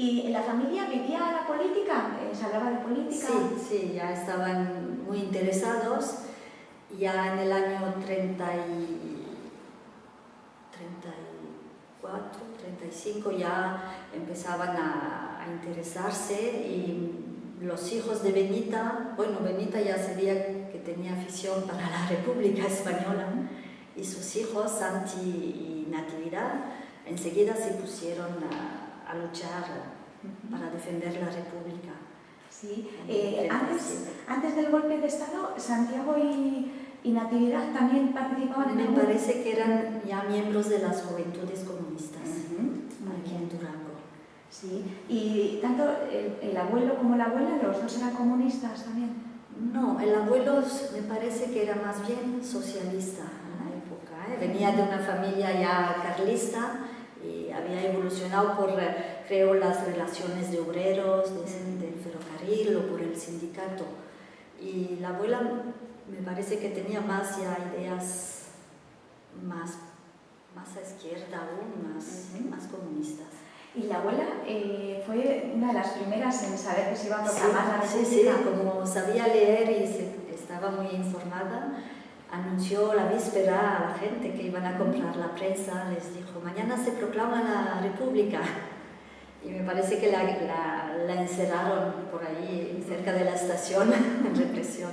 ¿Y la familia vivía la política? ¿Se hablaba de política? Sí, sí, ya estaban muy interesados. Ya en el año 34, 35 ya empezaban a interesarse, y los hijos de Benita, bueno, Benita ya sabía que tenía afición para la República Española, y sus hijos, Santi y Natividad, enseguida se pusieron a luchar para defender la República. Sí. Antes del golpe de Estado, Santiago y Natividad también participaban en Me parece que eran ya miembros de las Juventudes Comunistas aquí en Durango. Sí. ¿Y tanto el abuelo como la abuela, los dos eran comunistas también? No, el abuelo me parece que era más bien socialista en la época. Venía de una familia ya carlista y había evolucionado por, creo, las relaciones de obreros, del ferrocarril o por el sindicato. Y la abuela me parece que tenía más ya ideas más a izquierda aún, más comunistas. Y la abuela fue una de las primeras en saber que se iba a proclamar la República. Sí, como sabía leer y estaba muy informada, anunció la víspera a la gente que iban a comprar la prensa, les dijo: mañana se proclama la República. Y me parece que la encerraron por ahí cerca de la estación en represión.